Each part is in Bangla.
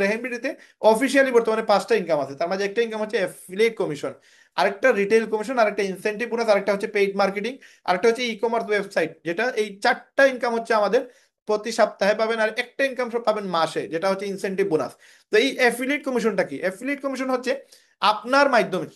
রেহেনবিডিতে অফিসিয়ালি বর্তমানে 5টা ইনকাম আছে। তার মাঝে একটা ইনকাম হচ্ছে অ্যাফিলিয়েট কমিশন, আরেকটা রিটেল কমিশন, আরেকটা ইনসেন্টিভ বোনাস, আরেকটা হচ্ছে পেইড মার্কেটিং, আরেকটা হচ্ছে ই কমার্স ওয়েবসাইট। যেটা এই 4টা ইনকাম হচ্ছে আমাদের প্রতি সপ্তাহে পাবেন, আর একটা ইনকাম পাবেন মাসে, যেটা হচ্ছে ইনসেন্টিভ বোনাস। তো এই অ্যাফিলিয়েট কমিশনটা কি? অ্যাফিলিয়েট কমিশন হচ্ছে আপনার মাধ্যমে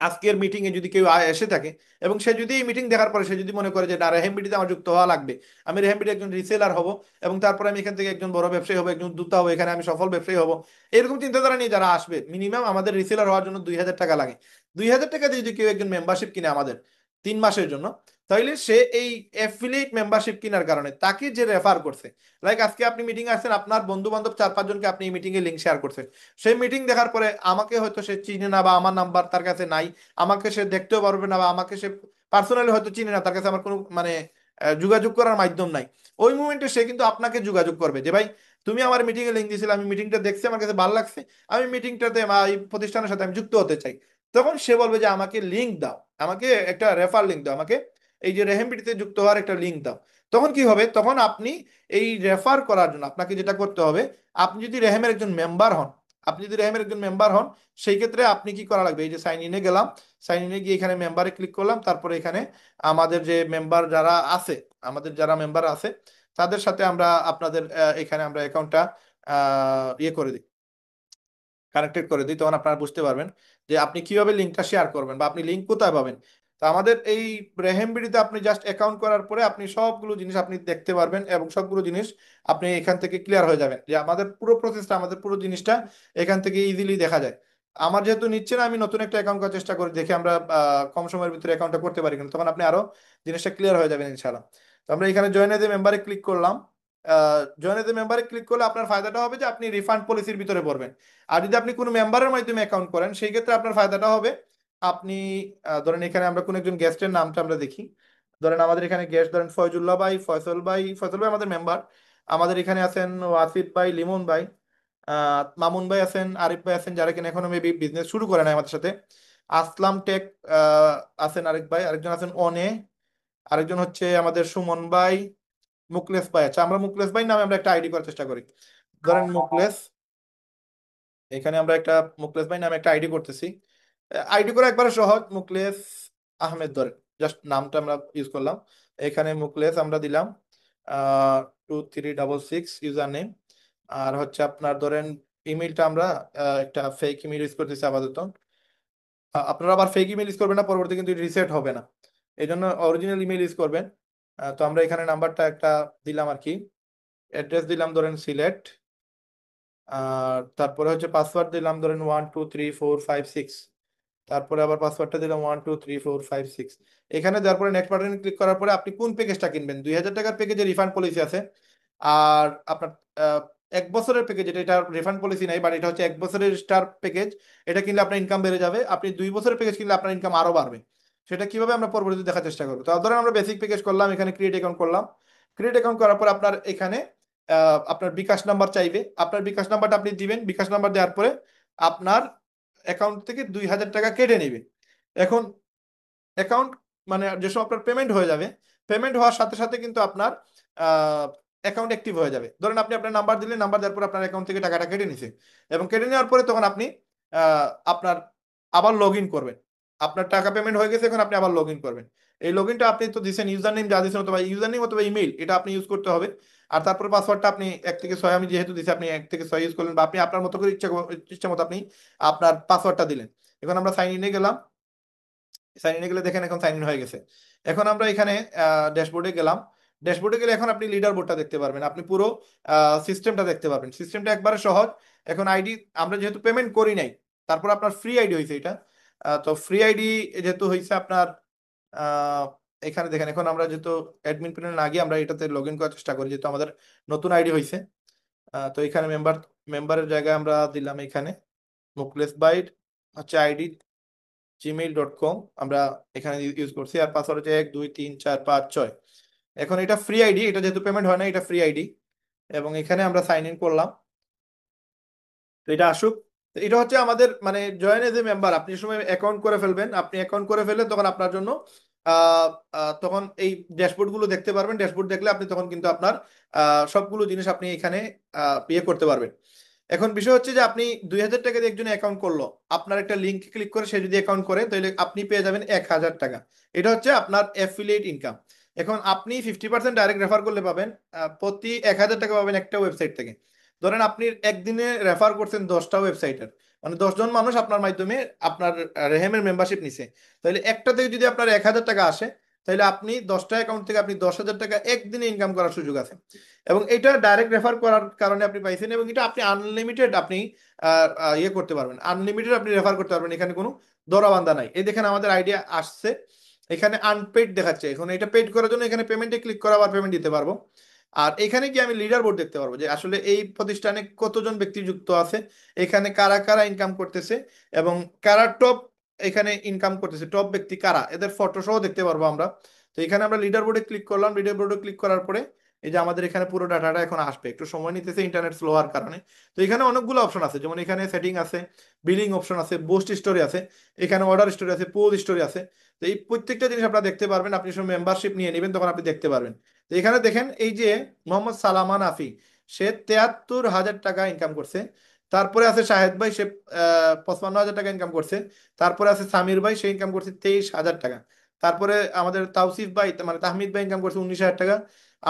আজকের মিটিং এ যদি কেউ এসে থাকে এবং সে যদি এই মিটিং দেখার পরে সে যদি মনে করে যে না, রেহেমবিডিতে আমার যুক্ত হওয়া লাগবে, আমি রেহেমবিডি একজন রিসেলার হব এবং তারপরে আমি এখান থেকে একজন বড় ব্যবসায়ী হবো, একজন উদ্যোক্তা হবো, এখানে আমি সফল ব্যবসায়ী হব, এরকম চিন্তাধারা নিয়ে যারা আসবে, মিনিমাম আমাদের রিসেলার হওয়ার জন্য 2000 টাকা লাগে। 2000 টাকা দিয়ে যদি কেউ একজন মেম্বারশিপ কিনে আমাদের 3 মাসের জন্য, তাহলে সে এই অ্যাফিলিয়েট মেম্বারশিপ কেনার কারণে তাকে যে রেফার করছে, লাইক আজকে আপনি মিটিং আসছেন, আপনার বন্ধু বান্ধব 4-5 জনকে আপনি এই মিটিং এর লিঙ্ক শেয়ার করছেন, সেই মিটিং দেখার পরে আমাকে হয়তো সে চিনে না বা আমার নাম্বার তার কাছে নাই, আমাকে সে দেখতেও পারবে না, বা আমাকে সে পার্সোনালি হয়তো চিনে না, তার কাছে আমার কোনো মানে যোগাযোগ করার মাধ্যম নাই। ওই মুমেন্টে সে কিন্তু আপনাকে যোগাযোগ করবে যে ভাই, তুমি আমার মিটিং এ লিঙ্ক দিয়েছিলে, আমি মিটিংটা দেখছি, আমার কাছে ভালো লাগছে, আমি মিটিংটাতে বা এই প্রতিষ্ঠানের সাথে আমি যুক্ত হতে চাই। তখন সে বলবে যে আমাকে লিঙ্ক দাও, আমাকে একটা রেফার লিঙ্ক দাও, আমাকে এই যে রেহেমবিডিতে যুক্ত হওয়ার একটা লিঙ্ক দাও। তখন কি হবে? তখন আপনি এই রেফার করার জন্য আপনাকে যেটা করতে হবে, আপনি যদি রেহেমের একজন মেম্বার হন, সেই ক্ষেত্রে আপনি কি করা লাগবে? এই যে সাইন ইনে গেলাম, সাইন ইনে গিয়ে এখানে মেম্বারে ক্লিক করলাম, তারপরে এখানে আমাদের যে মেম্বার যারা আছে, আমাদের যারা মেম্বার আছে তাদের সাথে আমরা আপনাদের এখানে আমরা অ্যাকাউন্টটা ইয়ে করে দিই, কানেক্টেড করে দিই। তখন আপনারা বুঝতে পারবেন যে আপনি কিভাবে লিঙ্কটা শেয়ার করবেন বা আপনি লিঙ্ক কোথায় পাবেন। তো আমাদের এই রেহেমবিডিতে আপনি জাস্ট অ্যাকাউন্ট করার পরে আপনি সবগুলো জিনিস আপনি দেখতে পারবেন এবং সবগুলো জিনিস আপনি এখান থেকে ক্লিয়ার হয়ে যাবেন, যে আমাদের পুরো প্রসেসটা, আমাদের পুরো জিনিসটা এখান থেকে ইজিলি দেখা যায়। আমার যেহেতু নিচ্ছে না, আমি নতুন একটা অ্যাকাউন্ট করার চেষ্টা করি, দেখি আমরা কম সময়ের ভিতরে অ্যাকাউন্টটা করতে পারি কিনা, তখন আপনি আরো জিনিসটা ক্লিয়ার হয়ে যাবেন ইনশাআল্লাহ। তো আমরা এখানে জয়েন এজ এ মেম্বারে ক্লিক করলাম। জয়েন এজ এ মেম্বারে ক্লিক করলে আপনার ফায়দাটা হবে যে আপনি রিফান্ড পলিসির ভিতরে পড়বেন। আর যদি আপনি কোনো মেম্বারের মাধ্যমে অ্যাকাউন্ট করেন, সেই ক্ষেত্রে আপনার ফায়দাটা হবে, আপনি ধরেন এখানে আমরা কোন একজন গেস্টের নামটা আমরা দেখি, ধরেন আমাদের এখানে গেস্ট ধরেন ফয়জুল্লাহ ভাই, ফয়সল ভাই আমাদের মেম্বার। আমাদের এখানে আছেন ওয়াসিফ ভাই, লিমন ভাই, মামুন ভাই আছেন, আরিফ ভাই আছেন, যারা কিনা এখনো মেবি বিজনেস শুরু করে নাই আমাদের সাথে। আসলাম টেক আছেন আরেক ভাই, আরেকজন আছেন অনে, আরেকজন হচ্ছে আমাদের সুমন ভাই, মুকলেস ভাই। আচ্ছা, আমরা মুকলেস ভাই নামে আমরা একটা আইডি করার চেষ্টা করি। ধরেন মুকলেস, এখানে আমরা একটা মুকলেস ভাই নামে একটা আইডি করতেছি। আইডি করা একবারে সহজ, মুকলেস আহমেদ ধরেন, জাস্ট নামটা আমরা ইউজ করলাম। এখানে মুকলেস আমরা দিলাম 2366 ইউজার নেম। আর হচ্ছে আপনার ধরেন ইমেলটা আমরা একটা ফেক ইমেল ইউজ করতেছি আপাতত। আপনারা আবার ফেক ইমেল ইউজ করবেন না, পরবর্তী কিন্তু রিসেট হবে না, এই জন্য অরিজিনাল ইমেল ইউজ করবেন। তো আমরা এখানে নাম্বারটা একটা দিলাম আর কি, অ্যাড্রেস দিলাম ধরেন সিলেট, আর তারপরে হচ্ছে পাসওয়ার্ড দিলাম ধরেন 123456, তারপরে আবার পাসওয়ার্ডটা দিলাম 123456। এখানে দেওয়ার পরে নেক্সট বাটনে ক্লিক করার পরে আপনি কোন প্যাকেজটা কিনবেন, 2000 টাকার প্যাকেজে রিফান্ড পলিসি আছে, আর আপনার আহ, 1 বছরের প্যাকেজ, এটা রিফান্ড পলিসি নাই, বাট এটা হচ্ছে 1 বছরের স্টার প্যাকেজ। এটা কিনলে আপনার ইনকাম বেড়ে যাবে, আপনি 2 বছরের প্যাকেজ কিনলে আপনার ইনকাম আরো বাড়বে। সেটা কিভাবে আমরা পরবর্তীতে দেখার চেষ্টা করবো। তো ধরেন আমরা বেসিক প্যাকেজ করলাম, এখানে ক্রিয়েট অ্যাকাউন্ট করলাম। ক্রিয়েট অ্যাকাউন্ট করার পর আপনার এখানে আপনার বিকাশ নাম্বার চাইবে, আপনার বিকাশ নাম্বারটা আপনি দিবেন। বিকাশ নাম্বার দেওয়ার পরে আপনার অ্যাকাউন্ট থেকে 2000 টাকা কেটে নেবে। এখন অ্যাকাউন্ট মানে যেসব আপনার পেমেন্ট হয়ে যাবে, পেমেন্ট হওয়ার সাথে সাথে কিন্তু আপনার অ্যাকাউন্ট অ্যাক্টিভ হয়ে যাবে। ধরেন আপনি আপনার নাম্বার দিলেন, নাম্বার দেওয়ার পর আপনার অ্যাকাউন্ট থেকে টাকাটা কেটে নিছে, এবং কেটে নেওয়ার পরে তখন আপনি আপনার আবার লগ ইন করবেন। আপনার টাকা পেমেন্ট হয়ে গেছে, এখন আপনি আবার লগ ইন করবেন। এই লগ ইনটা আপনি তো দিচ্ছেন, ইউজার নেম যা দিচ্ছেন অথবা ইউজার নেম অথবা ইমেল, এটা আপনি ইউজ করতে হবে। আর তারপর পাসওয়ার্ডটা আপনি 1 থেকে 6, আমি যেহেতু দিচ্ছি আপনি 1 থেকে 6 ইউজ করলেন, বা আপনি আপনার মতো করে ইচ্ছা মতো আপনি আপনার পাসওয়ার্ডটা দিলেন। এখন আমরা সাইন ইনে গেলাম, সাইন ইনে গেলে দেখেন এখন সাইন ইন হয়ে গেছে। এখন আমরা এখানে ড্যাশবোর্ডে গেলাম। ড্যাশবোর্ডে গেলে এখন আপনি লিডার বোর্ডটা দেখতে পারবেন, আপনি পুরো সিস্টেমটা দেখতে পারবেন। সিস্টেমটা একবারে সহজ। এখন আইডি আমরা যেহেতু পেমেন্ট করি নাই, তারপর আপনার ফ্রি আইডি হয়েছে এটা। তো ফ্রি আইডি যেহেতু হয়েছে আপনার, আহ, এখানে দেখেন এখন আমরা যেহেতু অ্যাডমিন প্যানেল না গিয়ে আমরা এটাতে লগ ইন করার চেষ্টা করি, যেহেতু আমাদের নতুন আইডি হয়েছে। তো এখানে মেম্বারের জায়গায় আমরা দিলাম এখানে মুকলেস বাইট হচ্ছে আইডি gmail.com আমরা এখানে ইউজ করছি, আর পাসওয়ার্ড হচ্ছে 1 2 3 4 5 6। এখন এটা ফ্রি আইডি, এটা যেহেতু পেমেন্ট হয় না, এটা ফ্রি আইডি, এবং এখানে আমরা সাইন ইন করলাম। তো এটা আসুক। তো এটা হচ্ছে আমাদের মানে জয়েন এজ এ মেম্বার, আপনি সময় অ্যাকাউন্ট করে ফেলবেন, আপনি অ্যাকাউন্ট করে ফেললে তখন আপনার জন্য তখন এই ড্যাশবোর্ড গুলো দেখতে পারবেন। ড্যাশবোর্ড দেখলে আপনি তখন কিন্তু আপনার সবগুলো জিনিস আপনি এখানে ইয়ে করতে পারবেন, এখন বিষয় হচ্ছে যে আপনি 2,000 টাকা দিয়ে একজন অ্যাকাউন্ট করলো, আপনার একটা লিঙ্ক ক্লিক করে সে যদি অ্যাকাউন্ট করে তাহলে আপনি পেয়ে যাবেন 1,000 টাকা। এটা হচ্ছে আপনার অ্যাফিলিয়েট ইনকাম। এখন আপনি 50% ডাইরেক্ট রেফার করলে পাবেন, প্রতি 1,000 টাকা পাবেন একটা ওয়েবসাইট থেকে। ধরেন আপনি একদিনে রেফার করছেন 10টা ওয়েবসাইটের, মানে 10 জন মানুষ আপনার মাধ্যমে আপনার রেহেমের মেম্বারশিপ নিছে, তাহলে একটা থেকে যদি আপনার 1,000 টাকা আসে, তাহলে আপনি 10টা অ্যাকাউন্ট থেকে আপনি 10,000 টাকা একদিনে ইনকাম করার সুযোগ আছে। এবং এটা ডাইরেক্ট রেফার করার কারণে আপনি পাইছেন, এবং এটা আপনি আনলিমিটেড আপনি ইয়ে করতে পারবেন, আনলিমিটেড আপনি রেফার করতে পারবেন, এখানে কোনো দরাবান্ধা নাই। এই দেখেন আমাদের আইডিয়া আসছে, এখানে আনপেড দেখাচ্ছে, এখন এটা পেড করার জন্য এখানে পেমেন্টে ক্লিক করা, আবার পেমেন্ট দিতে পারবো। আর এখানে কি আমি লিডার বোর্ড দেখতে পারবো যে আসলে এই প্রতিষ্ঠানে কতজন ব্যক্তি যুক্ত আছে, এখানে কারা কারা ইনকাম করতেছে, এবং কারা টপ এখানে ইনকাম করতেছে, টপ ব্যক্তি কারা, এদের ফটো সহ দেখতে পারবো আমরা। তো এখানে আমরা লিডার বোর্ডে ক্লিক করলাম, লিডার বোর্ডে ক্লিক করার পরে এই যে আমাদের এখানে পুরো ডাটাটা এখন আসবে, একটু সময় নিতেছে ইন্টারনেট স্লো হওয়ার কারণে। তো এখানে অনেকগুলো অপশন আছে, যেমন এখানে সেটিং আছে, বিলিং অপশন আছে, বুস্ট স্টোরি আছে, এখানে অর্ডার স্টোরি আছে, পোল স্টোরি আছে। তো এই প্রত্যেকটা জিনিস আপনারা দেখতে পারবেন, আপনি যখন মেম্বারশিপ নিয়ে নেবেন তখন আপনি দেখতে পারবেন। তো এখানে দেখেন এই যে মোহাম্মদ সালামান আফি, সে 73,000 টাকা ইনকাম করছে। তারপরে আছে শাহেদ ভাই, সে 55,000 টাকা ইনকাম করছে। তারপরে আছে সামির ভাই, সে ইনকাম করছে 23,000 টাকা। তারপরে আমাদের তাওসিফ ভাই মানে তাহমিদ ভাই ইনকাম করছে 19,000 টাকা।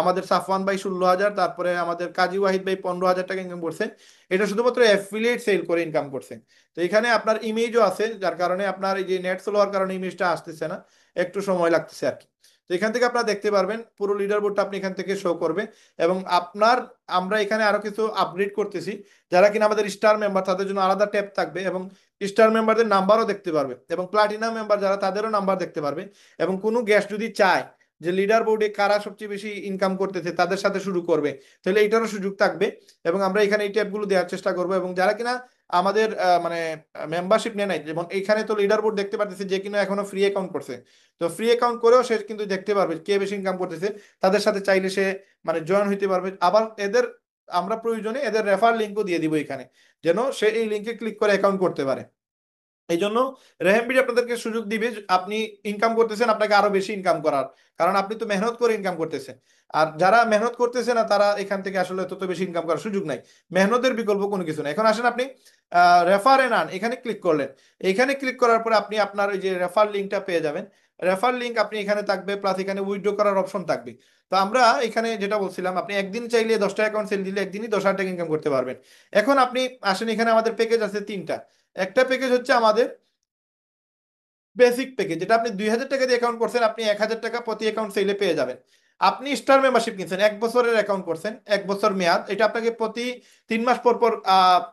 আমাদের সাফওয়ান ভাই 16,000। তারপরে আমাদের কাজী ওয়াহিদ ভাই 15,000 টাকা ইনকাম করছে। এটা শুধুমাত্র অ্যাফিলিয়েট সেল করে ইনকাম করছে। তো এখানে আপনার ইমেজও আছে, যার কারণে আপনার এই যে নেট স্লো হওয়ার কারণে ইমেজটা আসতেছে না, একটু সময় লাগতেছে আর কি। তো এখান থেকে আপনারা দেখতে পারবেন পুরো লিডার বোর্ডটা আপনি এখান থেকে শো করবে। এবং আপনার, আমরা এখানে আরো কিছু আপগ্রেড করতেছি, যারা কিনা আমাদের স্টার মেম্বার তাদের জন্য আলাদা ট্যাব থাকবে, এবং স্টার মেম্বারদের নাম্বারও দেখতে পারবে, এবং প্লাটিনাম মেম্বার যারা তাদেরও নাম্বার দেখতে পারবে। এবং কোনো গেস্ট যদি চায় যে লিডার বোর্ডে কারা সবচেয়ে বেশি ইনকাম করতেছে তাদের সাথে শুরু করবে, তাহলে এটারও সুযোগ থাকবে। এবং আমরা এখানে এই ট্যাবগুলো দেওয়ার চেষ্টা করবো। এবং যারা কিনা আমাদের মানে মেম্বারশিপ নেয় নাই, যেমন এখানে তো লিডার বোর্ড দেখতে পারতেছে যে কিনা এখনো ফ্রি অ্যাকাউন্ট করছে, তো ফ্রি অ্যাকাউন্ট করেও সে কিন্তু দেখতে পারবে কে বেশি ইনকাম করতেছে, তাদের সাথে চাইলে সে মানে জয়েন হইতে পারবে। আবার এদের আমরা প্রয়োজনে এদের রেফার লিঙ্কও দিয়ে দিব এখানে, যেন সে এই লিঙ্কে ক্লিক করে অ্যাকাউন্ট করতে পারে। এই জন্য রেহেমবিডি আপনাদেরকে সুযোগ দিবে যে আপনি ইনকাম করতেছেন, আপনাকে আরো বেশি ইনকাম করার, কারণ আপনি তো মেহনত করে ইনকাম করতেছেন। আর যারা মেহনত করতেছে না তারা এখান থেকে আসলে তত বেশি ইনকাম করার সুযোগ নাই, মেহনতের বিকল্প কোনো কিছু নাই। এখন আসেন আপনি রেফার এন্ড আর্ন এখানে ক্লিক করলেন, এখানে ক্লিক করার পরে আপনি আপনার ওই যে রেফার লিঙ্কটা পেয়ে যাবেন। রেফার লিঙ্ক আপনি এখানে থাকবে, প্লাস এখানে উইথড্র করার অপশন থাকবে। তো আমরা এখানে যেটা বলছিলাম, আপনি একদিন চাইলে 10টা অ্যাকাউন্ট সেল দিলে একদিনই 10,000 টাকা ইনকাম করতে পারবেন। এখন আপনি আসেন, এখানে আমাদের প্যাকেজ আছে তিনটা। একটা প্যাকেজ হচ্ছে আমাদের বেসিক প্যাকেজ, যেটা আপনি 2,000 টাকা দিয়ে অ্যাকাউন্ট করছেন, আপনি 1,000 টাকা প্রতি অ্যাকাউন্ট সেলে পেয়ে যাবেন। আপনি স্টার মেম্বারশিপ কিনছেন, 1 বছরের অ্যাকাউন্ট করছেন, 1 বছর মেয়াদ, এটা আপনাকে প্রতি 3 মাস পর পর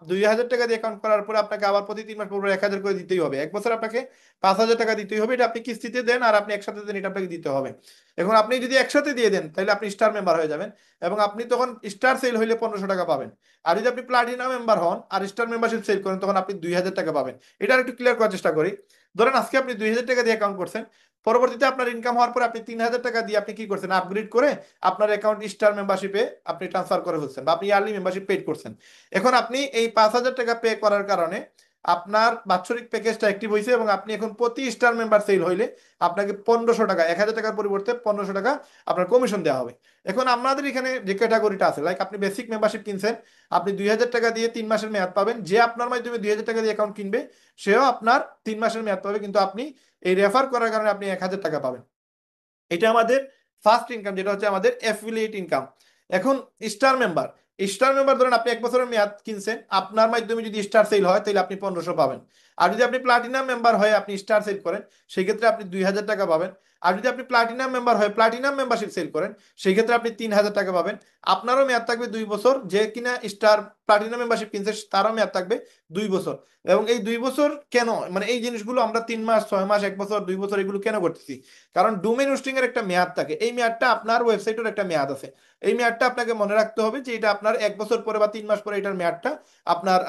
2,000 টাকা দিয়ে অ্যাকাউন্ট করার পরে আপনাকে আবার প্রতি 3 মাস পর পর 1,000 করে দিতেই হবে। 1 বছর আপনাকে 5,000 টাকা দিতেই হবে, এটা আপনি কিস্তিতে দেন আর আপনি একসাথে দেন, এটা আপনাকে দিতে হবে। এখন আপনি যদি একসাথে দিয়ে দেন তাহলে আপনি স্টার মেম্বার হয়ে যাবেন, এবং আপনি তখন স্টার সেল হইলে 1,500 টাকা পাবেন। আর যদি আপনি প্লাটিনাম মেম্বার হন আর স্টার মেম্বারশিপ সেল করেন তখন আপনি 2,000 টাকা পাবেন। এটা একটু ক্লিয়ার করার চেষ্টা করি। ধরেন আজকে আপনি 2,000 টাকা দিয়ে অ্যাকাউন্ট করছেন, পরবর্তীতে আপনার ইনকাম হওয়ার পর আপনি 3,000 টাকা দিয়ে আপনি কি করছেন, আপগ্রেড করে আপনার অ্যাকাউন্ট স্টার মেম্বারশিপে আপনি ট্রান্সফার করে ফেলছেন, বা আপনি ইয়ারলি মেম্বারশিপ পেড করছেন। এখন আপনি এই 5,000 টাকা পে করার কারণে আপনার বাৎসরিক প্যাকেজটা অ্যাক্টিভ হয়েছে, এবং আপনি এখন প্রতি স্টার মেম্বার সেল হইলে আপনাকে 1,500 টাকা, 1,000 টাকার পরিবর্তে 1,500 টাকা আপনার কমিশন দেওয়া হবে। এখন আমাদের এখানে যে ক্যাটাগরিটা আছে, লাইক আপনি বেসিক মেম্বারশিপ কিনছেন, আপনি 2,000 টাকা দিয়ে 3 মাসের মেয়াদ পাবেন, যে আপনার মাধ্যমে 2,000 টাকা দিয়ে অ্যাকাউন্ট কিনবে সেও আপনার 3 মাসের মেয়াদ পাবে, কিন্তু আপনি এই রেফার করার কারণে আপনি 1,000 টাকা পাবেন। এটা আমাদের ফার্স্ট ইনকাম, যেটা হচ্ছে আমাদের অ্যাফিলিয়েট ইনকাম। এখন স্টার মেম্বার, স্টার মেম্বার ধরেন আপনি 1 বছরের মেয়াদ কিনছেন, আপনার মাধ্যমে যদি স্টার সেল হয় তাহলে আপনি 1,500 পাবেন। আর যদি আপনি প্লাটিনাম মেম্বার হয়ে আপনি স্টার সেল করেন সেক্ষেত্রে আপনি 2,000 টাকা পাবেন। আর যদি আপনি প্লাটিনাম মেম্বার হয়ে প্লাটিনাম মেম্বারশিপ সেল করেন সেক্ষেত্রে আপনি 3,000 টাকা পাবেন। আপনারও মেয়াদ থাকবে 2 বছর, যে কিনা স্টার প্লাটিনাম মেম্বারশিপ কিনছে তারও মেয়াদ থাকবে 2 বছর। এবং এই 2 বছর কেন, মানে এই জিনিসগুলো আমরা 3 মাস, 6 মাস, 1 বছর, 2 বছর এগুলো কেন করতেছি, কারণ ডোমেইন হোস্টিং এর একটা মেয়াদ থাকে, এই মেয়াদটা আপনার ওয়েবসাইটের একটা মেয়াদ আছে। এই মেয়াদটা আপনাকে মনে রাখতে হবে যে এটা আপনার 1 বছর পরে বা 3 মাস পরে এটার মেয়াদটা আপনার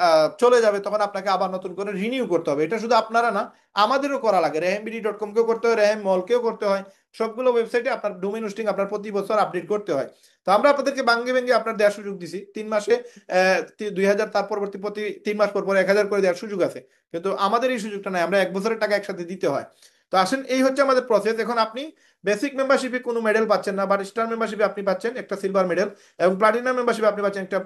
চলে যাবে, তখন আপনাকে আবার নতুন করে রিনিউ করতে হবে। এটা শুধু আপনারা না, আমাদেরও করা লাগে, রেহেমবিডি.কম কেও করতে হয়, রেহেম মলকেও করতে হয়। সবগুলো ওয়েবসাইটে আপনার ডোমেইন হোস্টিং আপনার প্রতি বছর আপডেট করতে হয়। তো আমরা আপনাদেরকে ভাঙ্গে ভেঙে আপনার দেওয়ার সুযোগ দিছি 3 মাসে 2,000, তার পরবর্তী প্রতি 3 মাস পর পর 1,000 করে দেওয়ার সুযোগ আছে। কিন্তু আমাদের এই সুযোগটা নাই, আমরা 1 বছরের টাকা একসাথে দিতে হয়। তো আসেন, এই হচ্ছে আমাদের প্রসেস। এখন আপনি বেসিক মেম্বারশিপে কোনো মেডেল পাচ্ছেন না, বাট স্টার মেম্বারশিপে আপনি পাচ্ছেন একটা সিলভার মেডেল, এবং প্লাটিনাম মেম্বারশিপে আপনি পাচ্ছেন একটা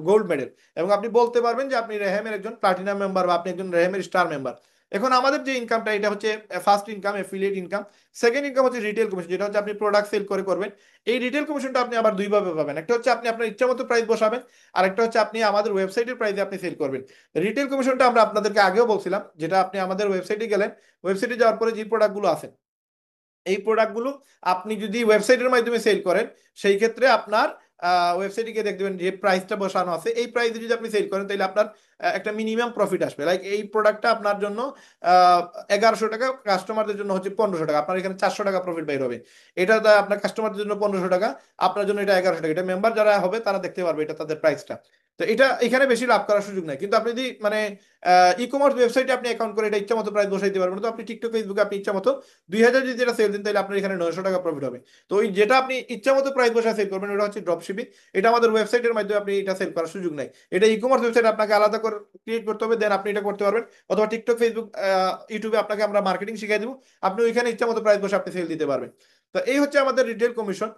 গোল্ড মেডেল। এবং আপনি বলতে পারবেন যে আপনি রেহেমের একজন প্লাটিনাম মেম্বার বা আপনি একজন রেহেমের স্টার মেম্বার। এখন আমাদের যে ইনকামটা, এটা হচ্ছে first income, affiliate income. Second income হচ্ছে রিটেল কমিশন, যেটা হচ্ছে আপনি প্রোডাক্ট সেল করে করবেন। এই রিটেল কমিশনটা আপনি আবার দুইভাবে পাবেন, একটা হচ্ছে আপনি আপনার ইচ্ছা মতো প্রাইস বসাবেন, আর একটা হচ্ছে আপনি আমাদের ওয়েবসাইটের প্রাইসে আপনি সেল করবেন। রিটেল কমিশনটা আমরা আপনাদেরকে আগেও বলছিলাম, যেটা আপনি আমাদের ওয়েবসাইটে গেলেন, ওয়েবসাইটে যাওয়ার পরে যে প্রোডাক্টগুলো আছে, এই প্রোডাক্টগুলো আপনি যদি ওয়েবসাইটের মাধ্যমে সেল করেন, সেই ক্ষেত্রে আপনার ওয়েবসাইটে গিয়ে দেখবেন যে প্রাইসটা বসানো আছে, এই প্রাইসে যদি আপনি সেল করেন তাহলে আপনার একটা মিনিমাম প্রফিট আসবে। লাইক এই প্রোডাক্টটা আপনার জন্য 1100 টাকা, কাস্টমারদের জন্য হচ্ছে 1500 টাকা, আপনার এখানে 400 টাকা প্রফিট বাইর হবে। এটা আপনার কাস্টমারদের জন্য 1500 টাকা, আপনার জন্য এটা 1100 টাকা। এটা মেম্বার যারা হবে তারা দেখতে পারবে এটা তাদের প্রাইসটা। তো এটা এখানে বেশি লাভ করার সুযোগ নাই। কিন্তু আপনি যদি মানে ই কমার্স ওয়েবসাইটে আপনি অ্যাকাউন্ট করে এটা ইচ্ছা মতো প্রাইস বসাইতে পারবেন। তো আপনি টিকটক, ফেসবুকে আপনি ইচ্ছা মতো 2000 যদি এটা সেল দিন, তাহলে আপনার এখানে 900 টাকা প্রফিট হবে। তো ওই যেটা আপনি ইচ্ছা মতো প্রাইস বসে সেল করবেন, ওটা হচ্ছে ড্রপ শিপিং। এটা আমাদের ওয়েবসাইটের মাধ্যমে আপনি এটা সেল করার সুযোগ নাই। এটা ই কমার্স ওয়েবসাইট আপনাকে আলাদা করে ক্রিয়েট করতে হবে, দেন আপনি এটা করতে পারবেন। অথবা টিকটক, ফেসবুক, ইউটিউবে আপনাকে আমরা মার্কেটিং শিখিয়ে দিব, আপনি ওইখানে ইচ্ছা মতো প্রাইস বসে আপনি সেল দিতে পারবেন। তো এই হচ্ছে আমাদের রিটেল কমিশন।